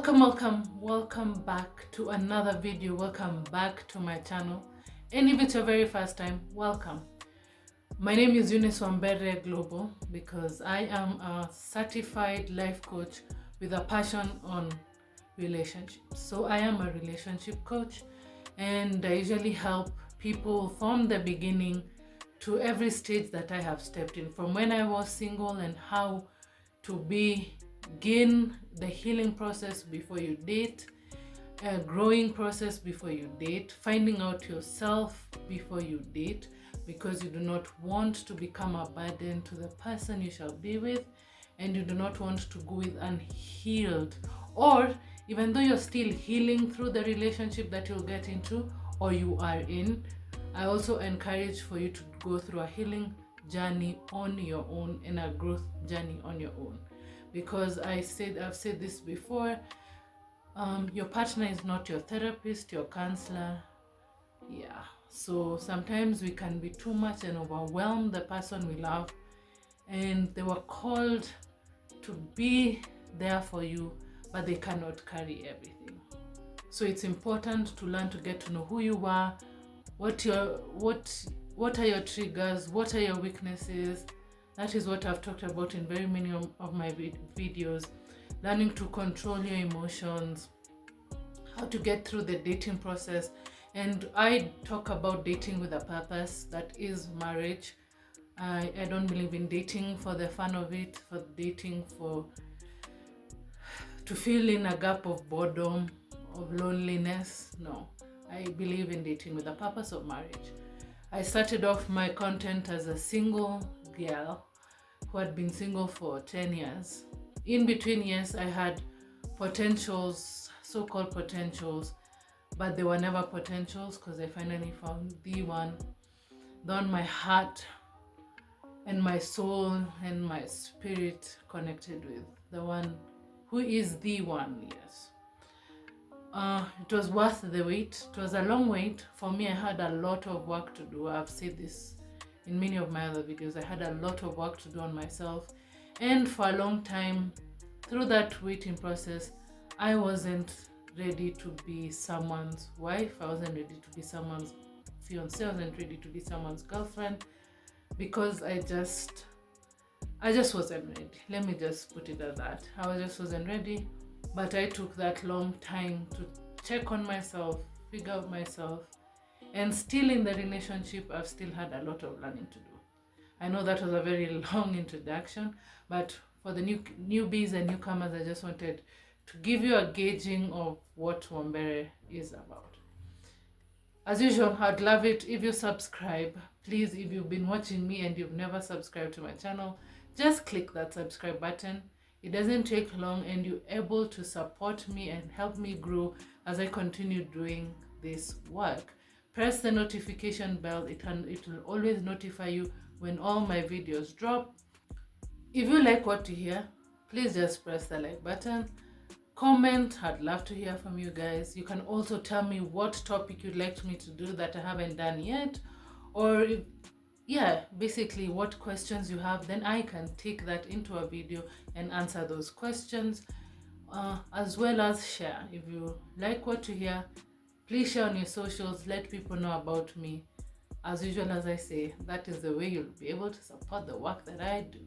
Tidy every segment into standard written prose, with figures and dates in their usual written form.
Welcome back to another video. Welcome back to my channel. And if it's your very first time, welcome. My name is Eunice Wambere Global because I am a certified life coach with a passion on relationships. So I am a relationship coach, and I usually help people from the beginning to every stage that I have stepped in, from when I was single and how to begin the healing process before you date, a growing process before you date, finding out yourself before you date, because you do not want to become a burden to the person you shall be with, and you do not want to go with unhealed, or even though you're still healing through the relationship that you'll get into or you are in, I also encourage for you to go through a healing journey on your own and a growth journey on your own. Because I've said this before, your partner is not your therapist, your counselor. Yeah, so sometimes we can be too much and overwhelm the person we love, and they were called to be there for you, but they cannot carry everything. So it's important to learn to get to know who you are, what are your triggers, what are your weaknesses. That is what I've talked about in very many of my videos. Learning to control your emotions, how to get through the dating process. And I talk about dating with a purpose, that is marriage. I don't believe in dating for the fun of it, for dating to fill in a gap of boredom, of loneliness. No, I believe in dating with the purpose of marriage. I started off my content as a single girl who had been single for 10 years. In between years, I had potentials, so-called potentials, but they were never potentials because I finally found the one my heart and my soul and my spirit connected with, the one who is the one, yes. It was worth the wait. It was a long wait. For me, I had a lot of work to do. I've said this in many of my other videos. I had a lot of work to do on myself. And for a long time, through that waiting process, I wasn't ready to be someone's wife. I wasn't ready to be someone's fiancée. I wasn't ready to be someone's girlfriend, because I just wasn't ready. Let me just put it at that. I just wasn't ready. But I took that long time to check on myself, figure out myself, and still in the relationship, I've still had a lot of learning to do. I know that was a very long introduction, but for the newbies and newcomers, I just wanted to give you a gauging of what Wambere is about. As usual, I'd love it if you subscribe. Please, if you've been watching me and you've never subscribed to my channel, just click that subscribe button. It doesn't take long, and you're able to support me and help me grow as I continue doing this work. Press the notification bell. It will always notify you when all my videos drop. If you like what you hear, please just press the like button. Comment. I'd love to hear from you guys. You can also tell me what topic you'd like me to do that I haven't done yet, or basically what questions you have. Then I can take that into a video and answer those questions, as well as share. If you like what you hear, please share on your socials. Let people know about me. As usual, as I say, that is the way you'll be able to support the work that I do.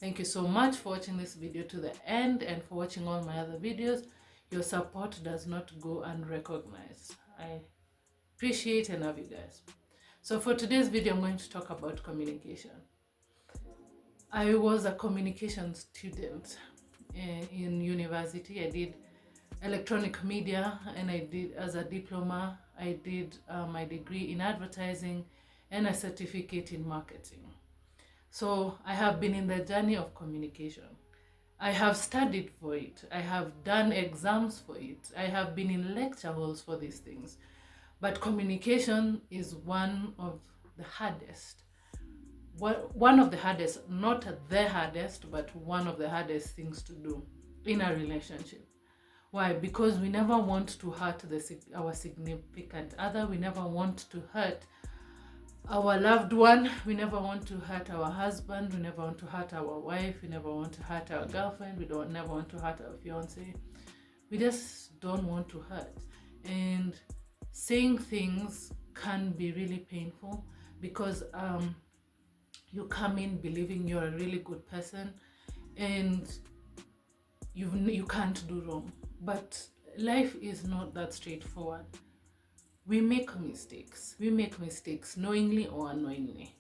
Thank you so much for watching this video to the end and for watching all my other videos. Your support does not go unrecognized. I appreciate and love you guys. So for today's video, I'm going to talk about communication. I was a communication student in university. I did electronic media, and I did, as a diploma, I did my degree in advertising and a certificate in marketing. So I have been in the journey of communication. I have studied for it. I have done exams for it. I have been in lecture halls for these things. But communication is one of the hardest. One of the hardest, not the hardest, but one of the hardest things to do in a relationship. Why? Because we never want to hurt our significant other. We never want to hurt our loved one. We never want to hurt our husband. We never want to hurt our wife. We never want to hurt our girlfriend. We never want to hurt our fiancé. We just don't want to hurt. And saying things can be really painful because you come in believing you're a really good person and you can't do wrong. But life is not that straightforward. We make mistakes. We make mistakes knowingly or unknowingly.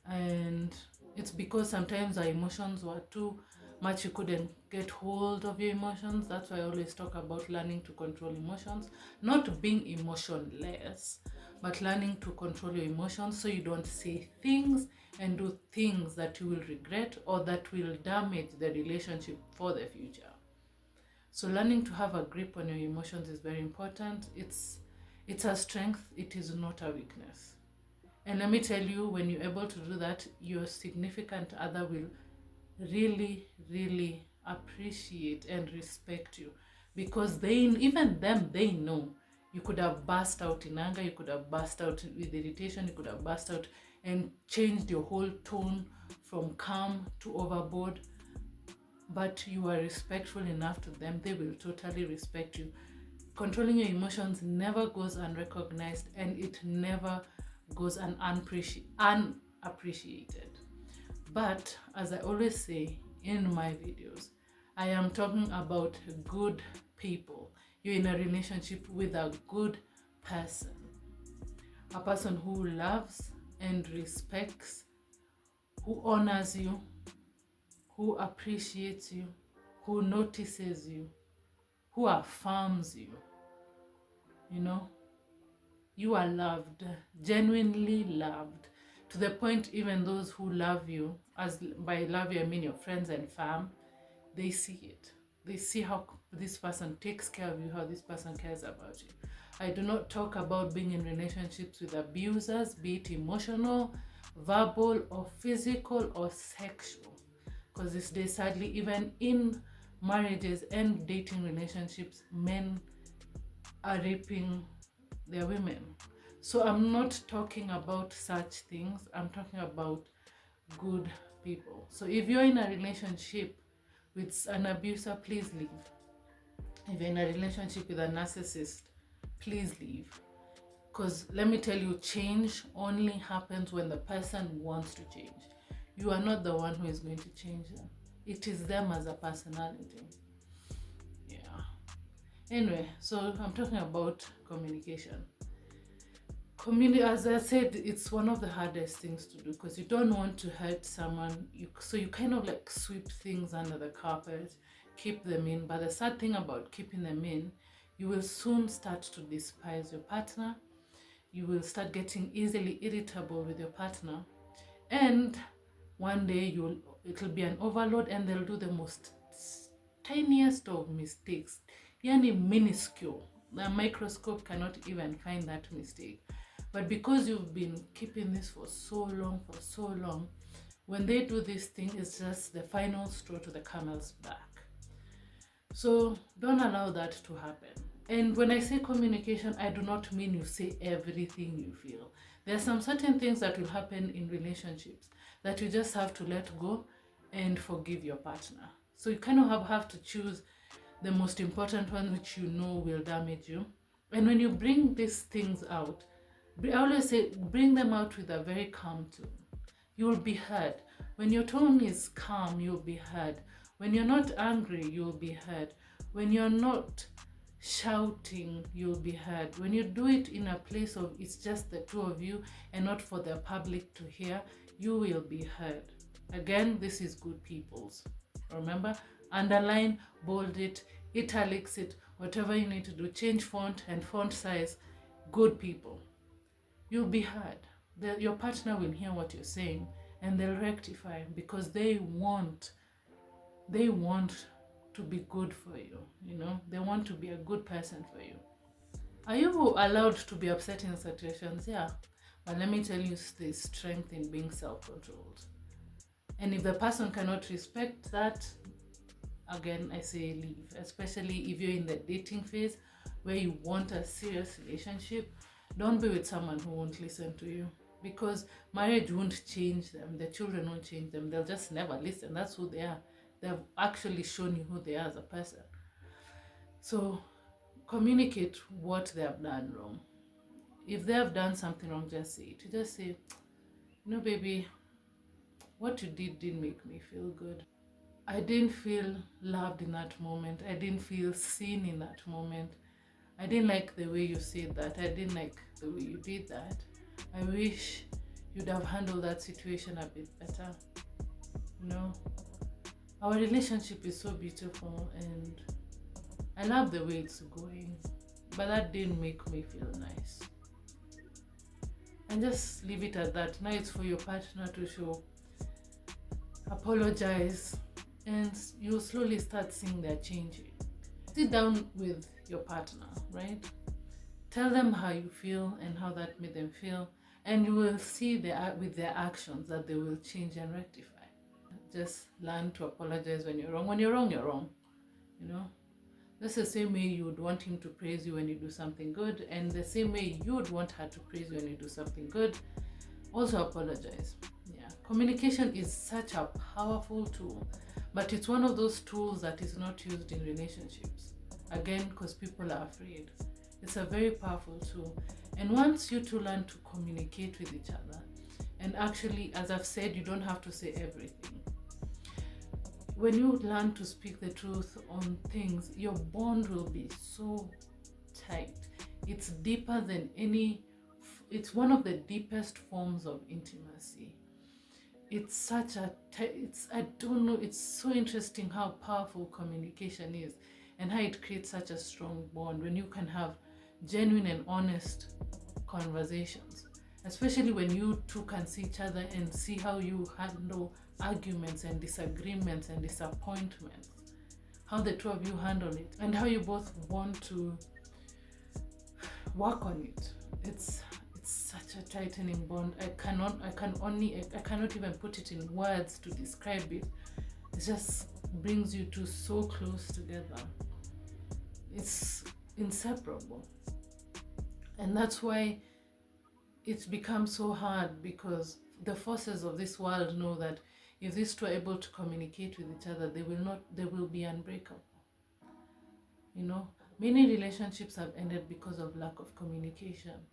And it's because sometimes our emotions were too much, you couldn't get hold of your emotions. That's why I always talk about learning to control emotions, not being emotionless, but learning to control your emotions so you don't say things and do things that you will regret or that will damage the relationship for the future. So learning to have a grip on your emotions is very important. It's a strength, it is not a weakness. And let me tell you, when you're able to do that, your significant other will really, really appreciate and respect you, because even them, they know you could have burst out in anger, you could have burst out with irritation, you could have burst out and changed your whole tone from calm to overboard, but you are respectful enough to them. They will totally respect you. Controlling your emotions never goes unrecognized, and it never goes unappreciated. But as I always say in my videos, I am talking about good people. You're in a relationship with a good person, a person who loves and respects, who honors you, who appreciates you, who notices you, who affirms you. You know, you are loved, genuinely loved, to the point even those who love you, as by love you I mean your friends and fam, they see it. They see how this person takes care of you, how this person cares about you. I do not talk about being in relationships with abusers, be it emotional, verbal, or physical, or sexual. Because this day, sadly, even in marriages and dating relationships, men are raping their women. So I'm not talking about such things. I'm talking about good people. So if you're in a relationship with an abuser, please leave. If you're in a relationship with a narcissist, please leave. Because let me tell you, change only happens when the person wants to change. You are not the one who is going to change them. It is them as a personality. Yeah. Anyway, so I'm talking about communication. As I said, it's one of the hardest things to do because you don't want to hurt someone. So you kind of like sweep things under the carpet, keep them in. But the sad thing about keeping them in, you will soon start to despise your partner. You will start getting easily irritable with your partner. And one day it'll be an overload and they'll do the most tiniest of mistakes. Yani minuscule. The microscope cannot even find that mistake. But because you've been keeping this for so long, when they do this thing, it's just the final straw to the camel's back. So don't allow that to happen. And when I say communication, I do not mean you say everything you feel. There are some certain things that will happen in relationships that you just have to let go and forgive your partner. So you kind of have to choose the most important one, which you know will damage you. And when you bring these things out, I always say bring them out with a very calm tone. You'll be heard. When your tone is calm, you'll be heard. When you're not angry, you'll be heard. When you're not shouting, you'll be heard. When you do it in a place of it's just the two of you and not for the public to hear, you will be heard. Again, this is good people's. Remember, underline, bold it, italics it, whatever you need to do, change font and font size. Good people. You'll be heard. Your partner will hear what you're saying and they'll rectify because they want to be good for you. They want to be a good person for you. Are you allowed to be upset in situations? Yeah, but let me tell you, there's strength in being self-controlled. And if the person cannot respect that, again, I say leave. Especially if you're in the dating phase where you want a serious relationship. Don't be with someone who won't listen to you, because marriage won't change them. The children won't change them. They'll just never listen. That's who they are. They've actually shown you who they are as a person. So communicate what they have done wrong. If they have done something wrong, just say it. You just say, baby, what you didn't make me feel good. I didn't feel loved in that moment. I didn't feel seen in that moment. I didn't like the way you said that. I didn't like the way you did that. I wish you'd have handled that situation a bit better. Our relationship is so beautiful and I love the way it's going, but that didn't make me feel nice. And just leave it at that. Now it's for your partner to show, apologize, and you'll slowly start seeing their changing. Sit down with your partner, right? Tell them how you feel and how that made them feel, and you will see with their actions that they will change and rectify. Just learn to apologize when you're wrong. When you're wrong, you're wrong. That's the same way you would want him to praise you when you do something good, and the same way you would want her to praise you when you do something good. Also apologize. Yeah, communication is such a powerful tool, but it's one of those tools that is not used in relationships. Again, because people are afraid. It's a very powerful tool. And once you two learn to communicate with each other, and actually, as I've said, you don't have to say everything. When you learn to speak the truth on things, your bond will be so tight. It's deeper than it's one of the deepest forms of intimacy. It's so interesting how powerful communication is and how it creates such a strong bond when you can have genuine and honest conversations, especially when you two can see each other and see how you handle arguments and disagreements and disappointments, how the two of you handle it, and how you both want to work on it. It's such a tightening bond. I cannot even put it in words to describe it. It just brings you two so close together. It's inseparable. And that's why it's become so hard, because the forces of this world know that if these two are able to communicate with each other, they will be unbreakable. Many relationships have ended because of lack of communication.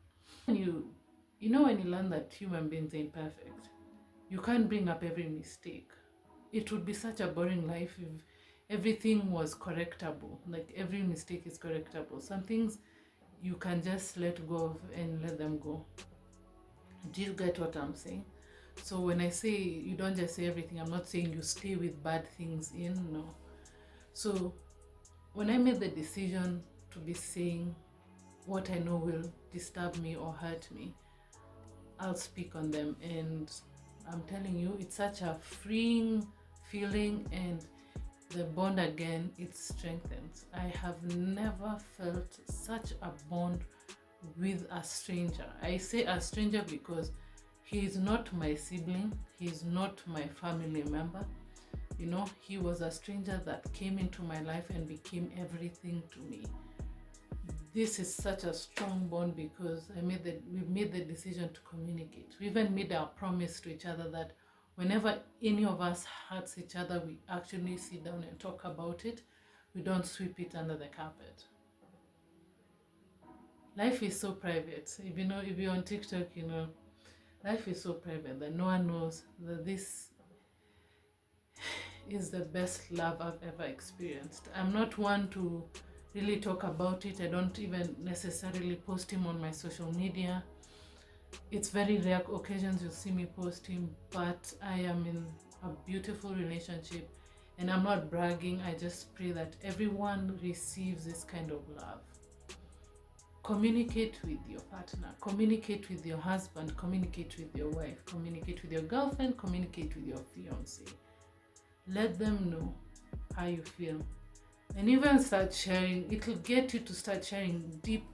When you learn that human beings are imperfect, you can't bring up every mistake. It would be such a boring life if everything was correctable, like every mistake is correctable. Some things you can just let go of and let them go. Do you get what I'm saying? So when I say you don't just say everything, I'm not saying you stay with bad things in, no. So when I made the decision to be saying what I know will disturb me or hurt me, I'll speak on them. And I'm telling you, it's such a freeing feeling, and the bond again, it strengthens. I have never felt such a bond with a stranger. I say a stranger because he is not my sibling, he is not my family member. He was a stranger that came into my life and became everything to me. This is such a strong bond because we made the decision to communicate. We even made our promise to each other that whenever any of us hurts each other, we actually sit down and talk about it. We don't sweep it under the carpet. Life is so private. If you're on TikTok, life is so private that no one knows that this is the best love I've ever experienced. I'm not one to really talk about it. I don't even necessarily post him on my social media. It's very rare occasions you'll see me post him, but I am in a beautiful relationship, and I'm not bragging. I just pray that everyone receives this kind of love. Communicate with your partner, communicate with your husband, communicate with your wife, communicate with your girlfriend, communicate with your fiance. Let them know how you feel, and even start sharing. It'll get you to start sharing deep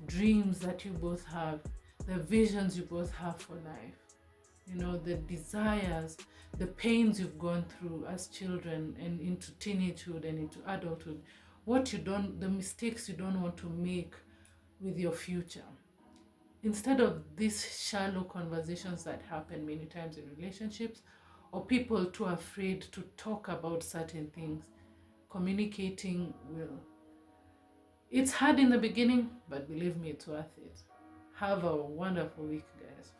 dreams that you both have, the visions you both have for life, the desires, the pains you've gone through as children and into teenagehood and into adulthood, the mistakes you don't want to make with your future. Instead of these shallow conversations that happen many times in relationships, or people too afraid to talk about certain things, communicating will It's hard in the beginning, but believe me, it's worth it. Have a wonderful week, guys.